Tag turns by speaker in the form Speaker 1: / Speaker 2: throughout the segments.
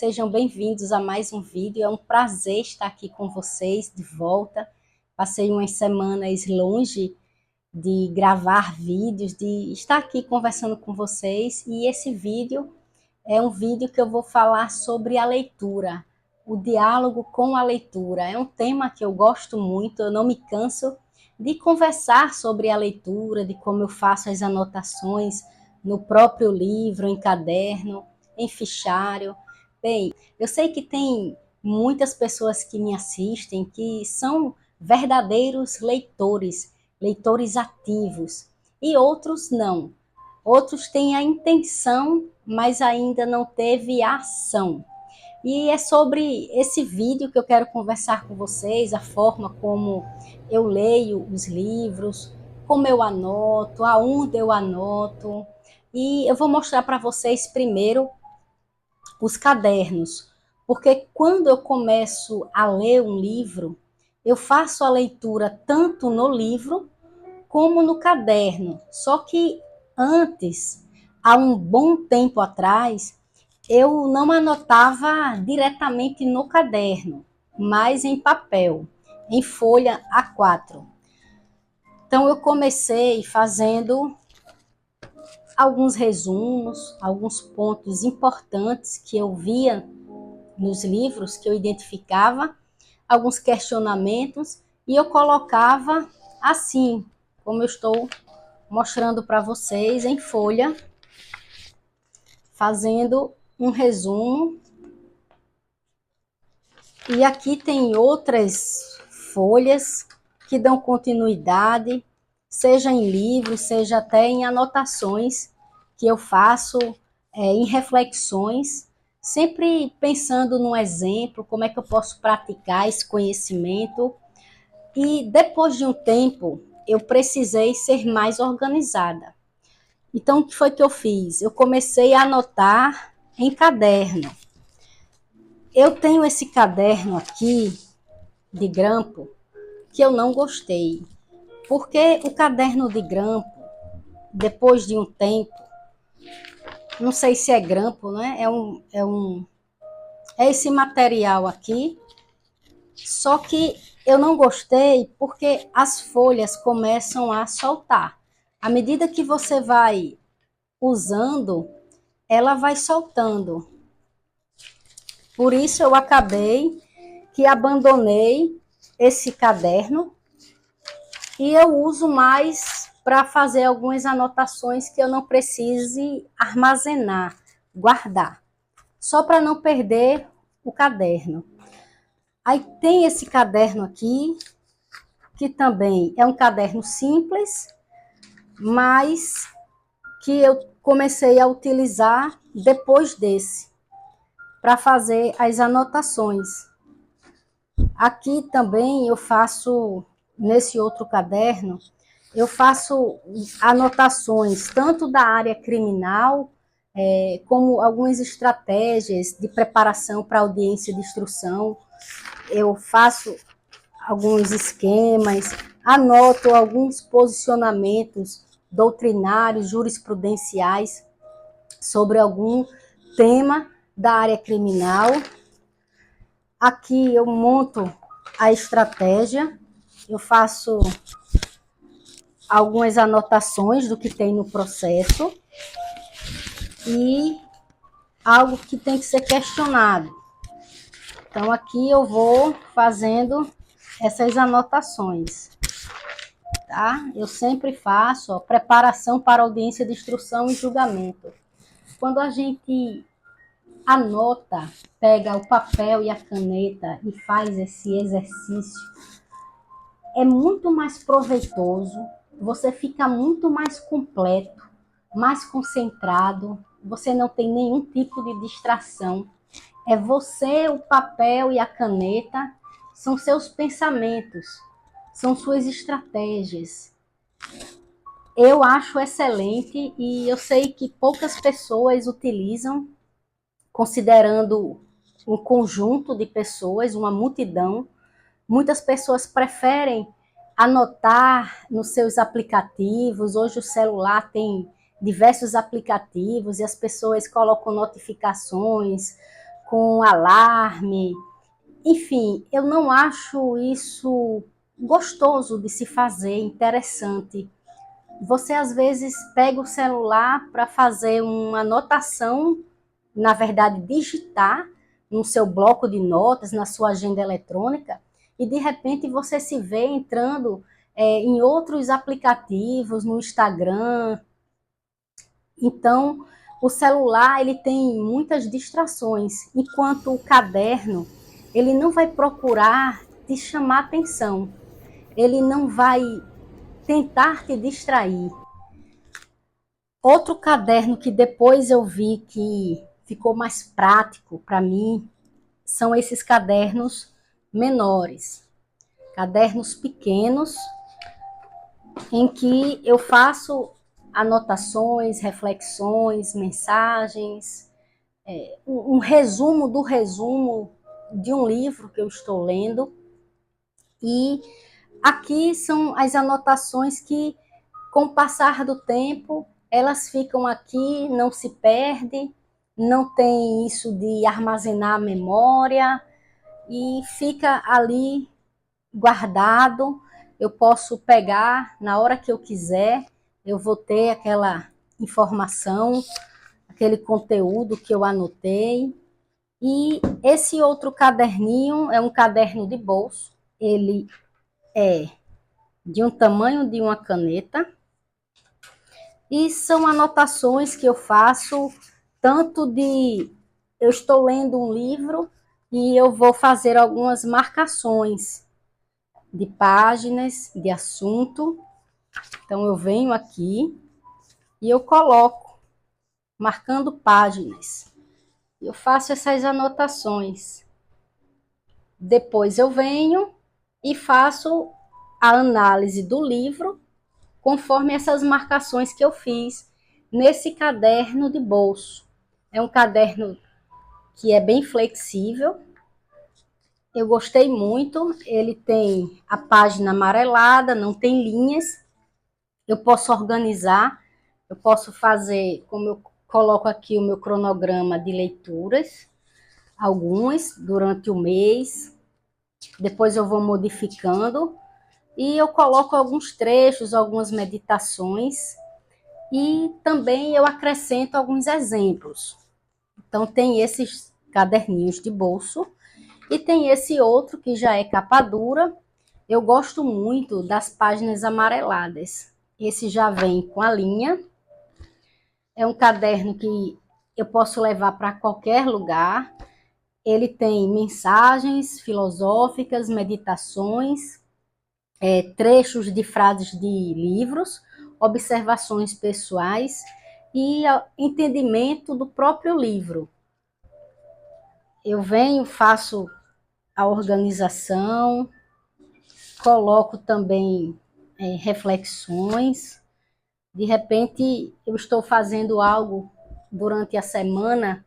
Speaker 1: sejam bem-vindos a mais um vídeo. É um prazer estar aqui com vocês de volta. Passei umas semanas longe de gravar vídeos, de estar aqui conversando com vocês, e esse vídeo é um vídeo que eu vou falar sobre a leitura, o diálogo com a leitura. É um tema que eu gosto muito, eu não me canso de conversar sobre a leitura, de como eu faço as anotações no próprio livro, em caderno, em fichário. Bem, eu sei que tem muitas pessoas que me assistem que são verdadeiros leitores, leitores ativos, e outros não. Outros têm a intenção, mas ainda não teve a ação. E é sobre esse vídeo que eu quero conversar com vocês, a forma como eu leio os livros, como eu anoto, aonde eu anoto. E eu vou mostrar para vocês primeiro os cadernos, porque quando eu começo a ler um livro, eu faço a leitura tanto no livro como no caderno. Só que antes, há um bom tempo atrás, eu não anotava diretamente no caderno, mas em papel, em folha A4. Então eu comecei fazendo alguns resumos, alguns pontos importantes que eu via nos livros, que eu identificava, alguns questionamentos, e eu colocava assim, como eu estou mostrando para vocês em folha, fazendo um resumo. E aqui tem outras folhas que dão continuidade, seja em livros, seja até em anotações que eu faço em reflexões, sempre pensando num exemplo, como é que eu posso praticar esse conhecimento. E depois de um tempo, eu precisei ser mais organizada. Então, o que foi que eu fiz? Eu comecei a anotar em caderno. Eu tenho esse caderno aqui, de grampo, que eu não gostei. Porque o caderno de grampo, depois de um tempo, não sei se é grampo, né? É esse material aqui. Só que eu não gostei porque as folhas começam a soltar. À medida que você vai usando, ela vai soltando. Por isso eu acabei que abandonei esse caderno e eu uso mais para fazer algumas anotações que eu não precise armazenar, guardar, só para não perder o caderno. Aí tem esse caderno aqui, que também é um caderno simples, mas que eu comecei a utilizar depois desse, para fazer as anotações. Aqui também eu faço, nesse outro caderno, eu faço anotações tanto da área criminal, como algumas estratégias de preparação para audiência de instrução. Eu faço alguns esquemas, anoto alguns posicionamentos doutrinários, jurisprudenciais sobre algum tema da área criminal. Aqui eu monto a estratégia, eu faço algumas anotações do que tem no processo e algo que tem que ser questionado. Então aqui eu vou fazendo essas anotações, tá? Eu sempre faço preparação para audiência de instrução e julgamento. Quando a gente anota, pega o papel e a caneta e faz esse exercício, é muito mais proveitoso, você fica muito mais completo, mais concentrado, você não tem nenhum tipo de distração. É você, o papel e a caneta, são seus pensamentos, são suas estratégias. Eu acho excelente e eu sei que poucas pessoas utilizam, considerando um conjunto de pessoas, uma multidão. Muitas pessoas preferem anotar nos seus aplicativos. Hoje o celular tem diversos aplicativos e as pessoas colocam notificações, com alarme. Enfim, eu não acho isso gostoso de se fazer, interessante. Você às vezes pega o celular para fazer uma anotação, na verdade digitar no seu bloco de notas, na sua agenda eletrônica, e de repente você se vê entrando em outros aplicativos, no Instagram. Então, o celular ele tem muitas distrações, enquanto o caderno ele não vai procurar te chamar atenção, ele não vai tentar te distrair. Outro caderno que depois eu vi que ficou mais prático para mim são esses cadernos menores, cadernos pequenos, em que eu faço anotações, reflexões, mensagens, um resumo do resumo de um livro que eu estou lendo. E aqui são as anotações que, com o passar do tempo, elas ficam aqui, não se perdem, não tem isso de armazenar a memória e fica ali guardado. Eu posso pegar na hora que eu quiser, eu vou ter aquela informação, aquele conteúdo que eu anotei. E esse outro caderninho é um caderno de bolso, ele é de um tamanho de uma caneta, e são anotações que eu faço tanto de eu estou lendo um livro e eu vou fazer algumas marcações de páginas, de assunto. Então eu venho aqui e eu coloco marcando páginas. Eu faço essas anotações. Depois eu venho e faço a análise do livro conforme essas marcações que eu fiz nesse caderno de bolso. É um caderno que é bem flexível. Eu gostei muito. Ele tem a página amarelada, não tem linhas. Eu posso organizar, eu posso fazer, como eu coloco aqui o meu cronograma de leituras, algumas durante o mês, depois eu vou modificando, e eu coloco alguns trechos, algumas meditações, e também eu acrescento alguns exemplos. Então tem esses caderninhos de bolso, e tem esse outro que já é capa dura. Eu gosto muito das páginas amareladas. Esse já vem com a linha. É um caderno que eu posso levar para qualquer lugar. Ele tem mensagens filosóficas, meditações, trechos de frases de livros, observações pessoais e entendimento do próprio livro. Eu venho, faço a organização, coloco também reflexões. De repente, eu estou fazendo algo durante a semana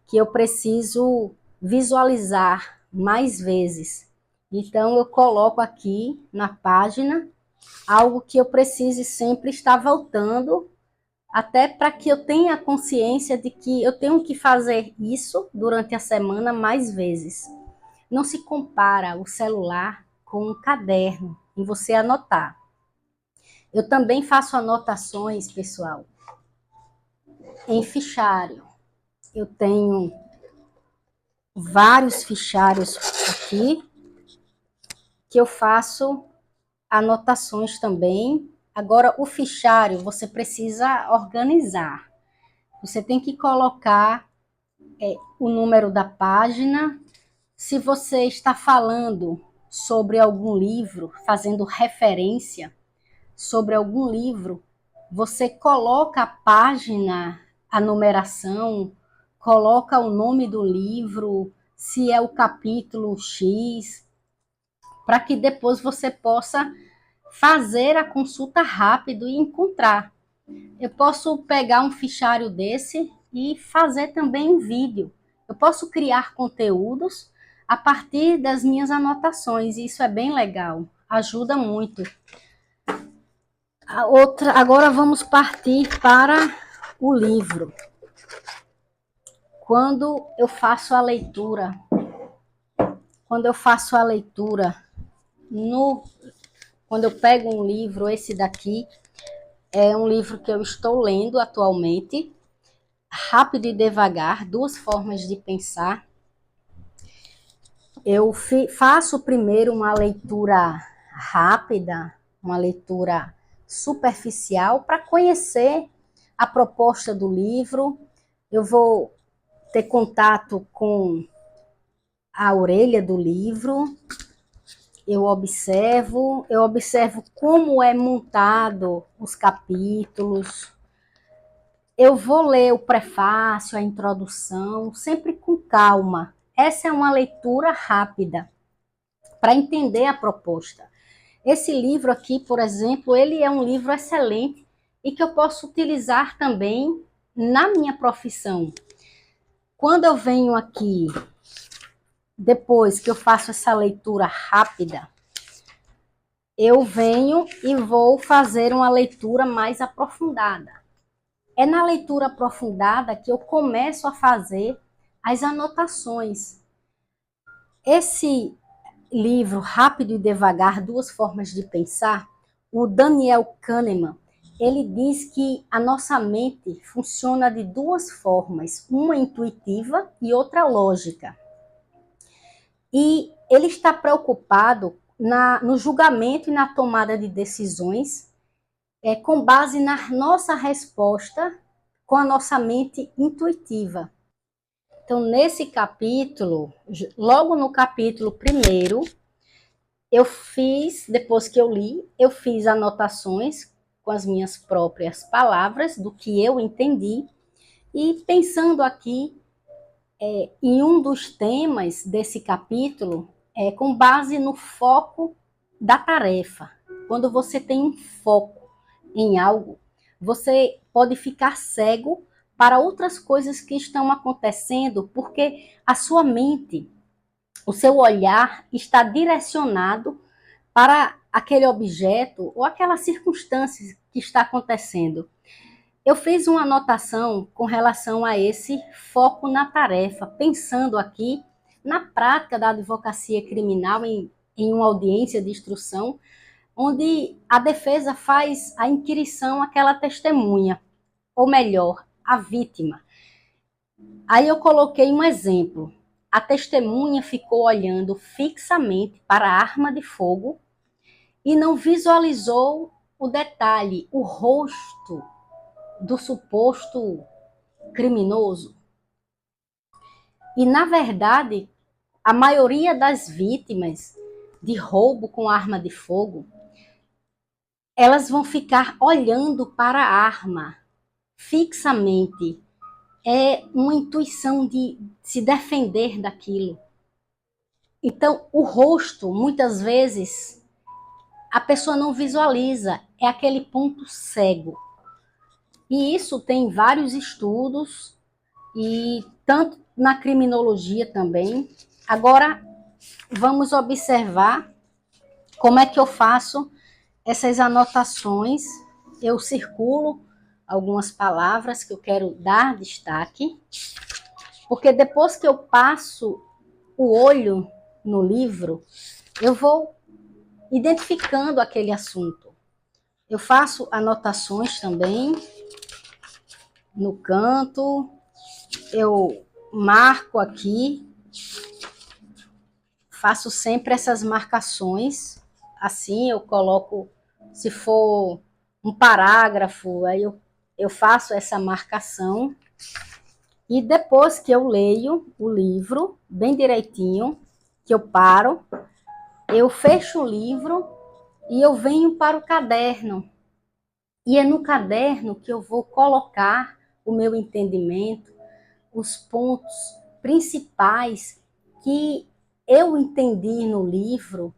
Speaker 1: que eu preciso visualizar mais vezes. Então, eu coloco aqui na página algo que eu precise sempre estar voltando, até para que eu tenha consciência de que eu tenho que fazer isso durante a semana mais vezes. Não se compara o celular com um caderno em você anotar. Eu também faço anotações, pessoal, em fichário. Eu tenho vários fichários aqui que eu faço anotações também. Agora, o fichário você precisa organizar. Você tem que colocar o número da página. Se você está falando sobre algum livro, fazendo referência sobre algum livro, você coloca a página, a numeração, coloca o nome do livro, se é o capítulo X, para que depois você possa fazer a consulta rápido e encontrar. Eu posso pegar um fichário desse e fazer também um vídeo. Eu posso criar conteúdos a partir das minhas anotações, e isso é bem legal, ajuda muito. Agora vamos partir para o livro. quando eu faço a leitura, quando eu pego um livro, esse daqui é um livro que eu estou lendo atualmente, Rápido e Devagar, Duas Formas de Pensar. Eu faço primeiro uma leitura rápida, uma leitura superficial, para conhecer a proposta do livro. Eu vou ter contato com a orelha do livro, eu observo como é montado os capítulos, eu vou ler o prefácio, a introdução, sempre com calma. Essa é uma leitura rápida, para entender a proposta. Esse livro aqui, por exemplo, ele é um livro excelente e que eu posso utilizar também na minha profissão. Quando eu venho aqui, depois que eu faço essa leitura rápida, eu venho e vou fazer uma leitura mais aprofundada. É na leitura aprofundada que eu começo a fazer as anotações. Esse livro, Rápido e Devagar, Duas Formas de Pensar, o Daniel Kahneman, ele diz que a nossa mente funciona de duas formas, uma intuitiva e outra lógica. E ele está preocupado no julgamento e na tomada de decisões, com base na nossa resposta com a nossa mente intuitiva. Então, nesse capítulo, logo no capítulo 1, depois que eu li, eu fiz anotações com as minhas próprias palavras do que eu entendi, e pensando aqui em um dos temas desse capítulo, com base no foco da tarefa. Quando você tem um foco em algo, você pode ficar cego para outras coisas que estão acontecendo, porque a sua mente, o seu olhar está direcionado para aquele objeto ou aquela circunstância que está acontecendo. Eu fiz uma anotação com relação a esse foco na tarefa, pensando aqui na prática da advocacia criminal em uma audiência de instrução, onde a defesa faz a inquirição àquela testemunha, ou melhor, a vítima. Aí eu coloquei um exemplo. A testemunha ficou olhando fixamente para a arma de fogo e não visualizou o detalhe, o rosto do suposto criminoso. E, na verdade, a maioria das vítimas de roubo com arma de fogo, elas vão ficar olhando para a arma fixamente. É uma intuição de se defender daquilo. Então, o rosto, muitas vezes, a pessoa não visualiza, é aquele ponto cego. E isso tem vários estudos, e tanto na criminologia também. Agora, vamos observar como é que eu faço essas anotações. Eu circulo algumas palavras que eu quero dar destaque, porque depois que eu passo o olho no livro, eu vou identificando aquele assunto. Eu faço anotações também no canto, eu marco aqui, faço sempre essas marcações, assim eu coloco, se for um parágrafo, aí eu faço essa marcação, e depois que eu leio o livro bem direitinho, que eu paro, eu fecho o livro e eu venho para o caderno. E é no caderno que eu vou colocar o meu entendimento, os pontos principais que eu entendi no livro,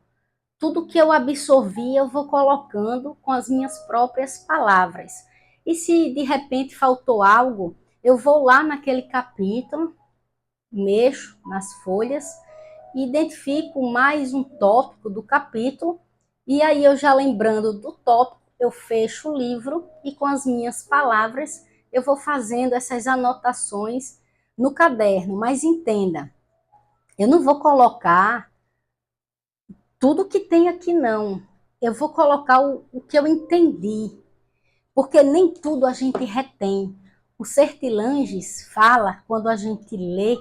Speaker 1: tudo que eu absorvi eu vou colocando com as minhas próprias palavras. E se de repente faltou algo, eu vou lá naquele capítulo, mexo nas folhas, identifico mais um tópico do capítulo, e aí eu já lembrando do tópico, eu fecho o livro e com as minhas palavras eu vou fazendo essas anotações no caderno, mas entenda, eu não vou colocar tudo que tem aqui, não. Eu vou colocar o que eu entendi, porque nem tudo a gente retém. O Sertilanges fala, quando a gente lê,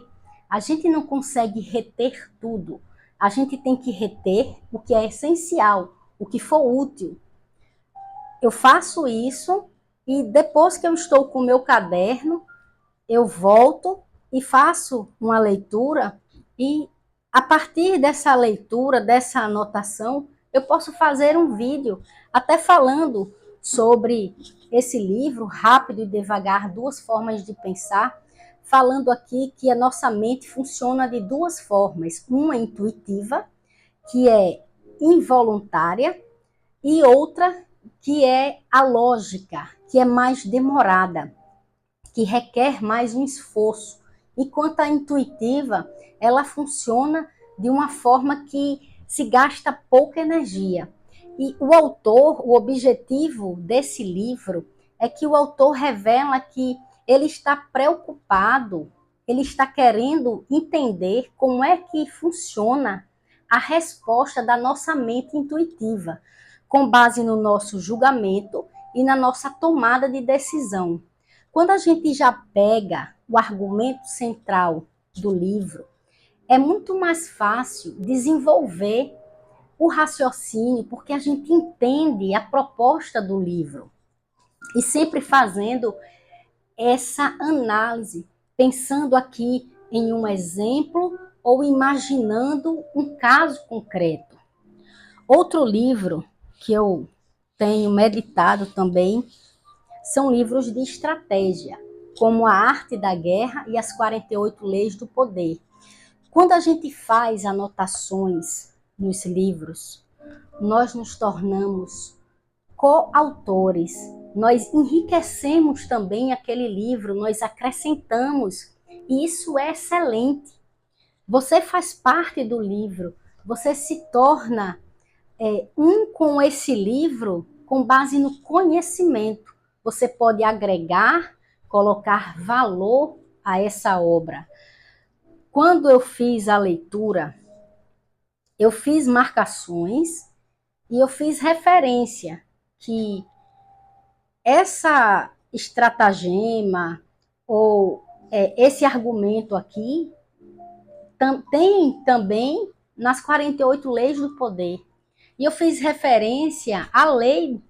Speaker 1: a gente não consegue reter tudo. A gente tem que reter o que é essencial, o que for útil. Eu faço isso e depois que eu estou com o meu caderno, eu volto e faço uma leitura e a partir dessa leitura, dessa anotação, eu posso fazer um vídeo até falando sobre esse livro, Rápido e Devagar, Duas Formas de Pensar, falando aqui que a nossa mente funciona de duas formas, uma intuitiva, que é involuntária, e outra que é a lógica, que é mais demorada, que requer mais um esforço. Enquanto a intuitiva, ela funciona de uma forma que se gasta pouca energia. E o autor, o objetivo desse livro é que o autor revela que ele está preocupado, ele está querendo entender como é que funciona a resposta da nossa mente intuitiva, com base no nosso julgamento e na nossa tomada de decisão. Quando a gente já pega o argumento central do livro, é muito mais fácil desenvolver o raciocínio, porque a gente entende a proposta do livro. E sempre fazendo essa análise, pensando aqui em um exemplo ou imaginando um caso concreto. Outro livro que eu tenho meditado também são livros de estratégia, como A Arte da Guerra e as 48 Leis do Poder. Quando a gente faz anotações nos livros, nós nos tornamos coautores, nós enriquecemos também aquele livro, nós acrescentamos, e isso é excelente. Você faz parte do livro, você se torna um com esse livro com base no conhecimento. Você pode agregar, colocar valor a essa obra. Quando eu fiz a leitura, eu fiz marcações e eu fiz referência que essa estratagema ou esse argumento aqui tem também nas 48 leis do poder. E eu fiz referência à lei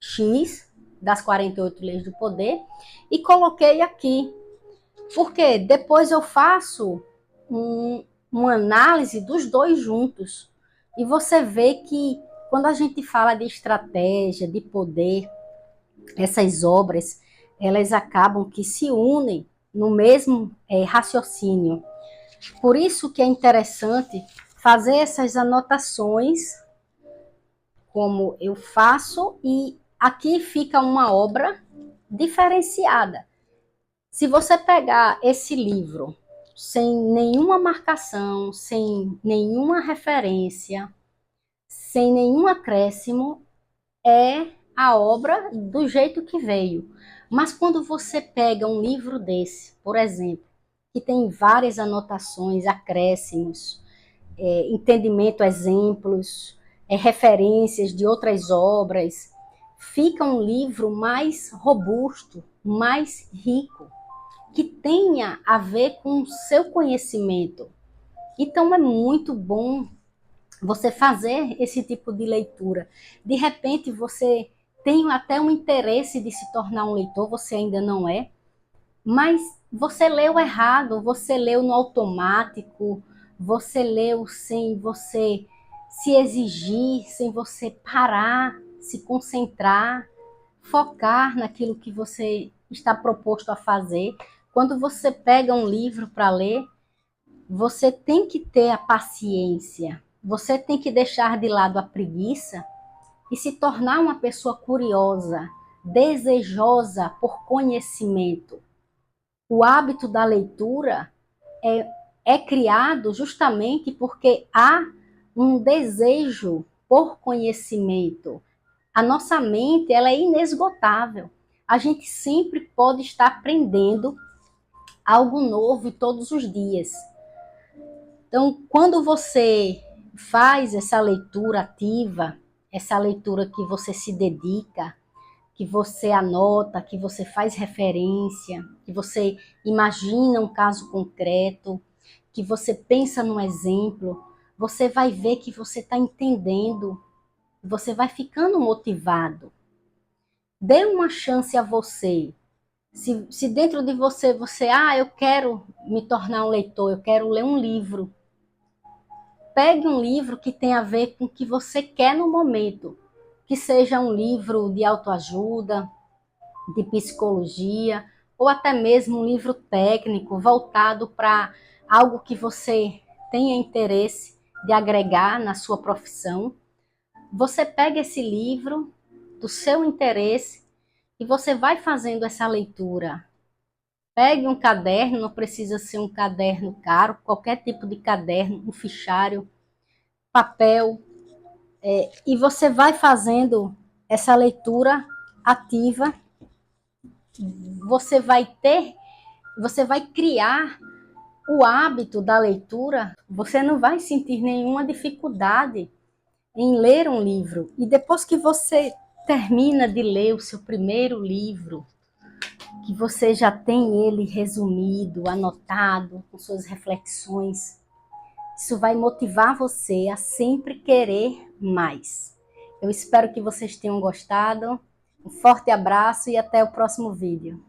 Speaker 1: X das 48 leis do poder e coloquei aqui. Porque depois eu faço uma análise dos dois juntos. E você vê que quando a gente fala de estratégia, de poder, essas obras, elas acabam que se unem no mesmo raciocínio. Por isso que é interessante fazer essas anotações, como eu faço, e aqui fica uma obra diferenciada. Se você pegar esse livro sem nenhuma marcação, sem nenhuma referência, sem nenhum acréscimo, é a obra do jeito que veio. Mas quando você pega um livro desse, por exemplo, que tem várias anotações, acréscimos, entendimento, exemplos, referências de outras obras, fica um livro mais robusto, mais rico, que tenha a ver com o seu conhecimento. Então é muito bom você fazer esse tipo de leitura. De repente você tem até um interesse de se tornar um leitor, você ainda não é, mas você leu errado, você leu no automático, você leu sem você se exigir, sem você parar, se concentrar, focar naquilo que você está proposto a fazer. Quando você pega um livro para ler, você tem que ter a paciência, você tem que deixar de lado a preguiça e se tornar uma pessoa curiosa, desejosa por conhecimento. O hábito da leitura é criado justamente porque há um desejo por conhecimento. A nossa mente, ela é inesgotável. A gente sempre pode estar aprendendo algo novo todos os dias. Então, quando você faz essa leitura ativa, essa leitura que você se dedica, que você anota, que você faz referência, que você imagina um caso concreto, que você pensa num exemplo, você vai ver que você está entendendo, você vai ficando motivado. Dê uma chance a você. Se dentro de você, eu quero me tornar um leitor, eu quero ler um livro. Pegue um livro que tenha a ver com o que você quer no momento. Que seja um livro de autoajuda, de psicologia, ou até mesmo um livro técnico voltado para algo que você tenha interesse de agregar na sua profissão. Você pega esse livro do seu interesse e você vai fazendo essa leitura. Pegue um caderno, não precisa ser um caderno caro, qualquer tipo de caderno, um fichário, papel, e você vai fazendo essa leitura ativa. Você vai criar o hábito da leitura. Você não vai sentir nenhuma dificuldade em ler um livro. E depois que você termina de ler o seu primeiro livro, que você já tem ele resumido, anotado, com suas reflexões, isso vai motivar você a sempre querer mais. Eu espero que vocês tenham gostado. Um forte abraço e até o próximo vídeo.